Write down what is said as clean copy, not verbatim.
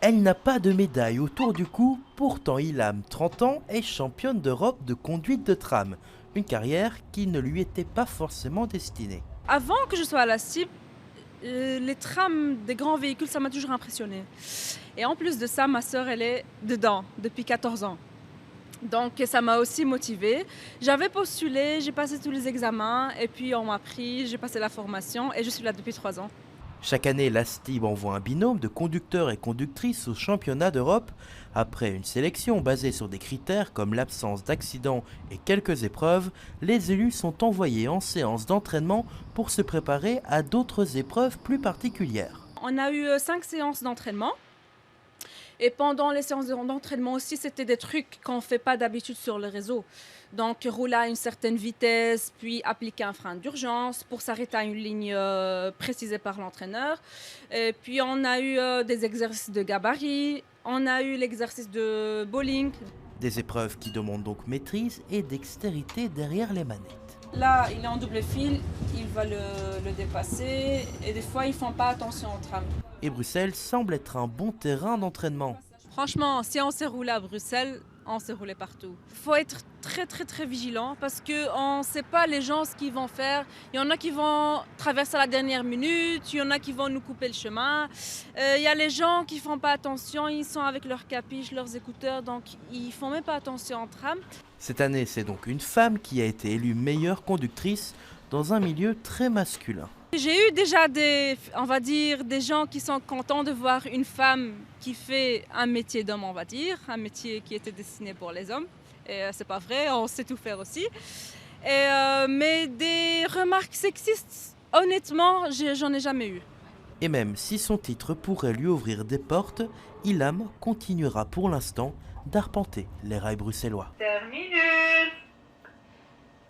Elle n'a pas de médaille autour du cou, pourtant Ilham, 30 ans, est championne d'Europe de conduite de tram. Une carrière qui ne lui était pas forcément destinée. Avant que je sois à la cible, les trams des grands véhicules, ça m'a toujours impressionné. Et en plus de ça, ma sœur, elle est dedans depuis 14 ans. Donc ça m'a aussi motivée. J'avais postulé, j'ai passé tous les examens et puis on m'a pris, j'ai passé la formation et je suis là depuis 3 ans. Chaque année, la STIB envoie un binôme de conducteurs et conductrices au championnat d'Europe. Après une sélection basée sur des critères comme l'absence d'accidents et quelques épreuves, les élus sont envoyés en séance d'entraînement pour se préparer à d'autres épreuves plus particulières. On a eu 5 séances d'entraînement. Et pendant les séances d'entraînement aussi, c'était des trucs qu'on ne fait pas d'habitude sur le réseau. Donc, rouler à une certaine vitesse, puis appliquer un frein d'urgence pour s'arrêter à une ligne précisée par l'entraîneur. Et puis, on a eu des exercices de gabarit, on a eu l'exercice de bowling. Des épreuves qui demandent donc maîtrise et dextérité derrière les manettes. Là, il est en double fil, il va le dépasser et des fois, ils ne font pas attention au tram. Et Bruxelles semble être un bon terrain d'entraînement. Franchement, si on s'est roulé à Bruxelles, on s'est roulé partout. Il faut être très vigilant parce qu'on ne sait pas les gens ce qu'ils vont faire. Il y en a qui vont traverser à la dernière minute, il y en a qui vont nous couper le chemin. Il y a les gens qui ne font pas attention, ils sont avec leurs capiches, leurs écouteurs, donc ils ne font même pas attention en tram. Cette année, c'est donc une femme qui a été élue meilleure conductrice dans un milieu très masculin. J'ai eu déjà des gens qui sont contents de voir une femme qui fait un métier d'homme, on va dire, un métier qui était destiné pour les hommes. Et c'est pas vrai, on sait tout faire aussi. Mais des remarques sexistes, honnêtement, j'en ai jamais eu. Et même si son titre pourrait lui ouvrir des portes, Ilham continuera pour l'instant d'arpenter les rails bruxellois. Terminé.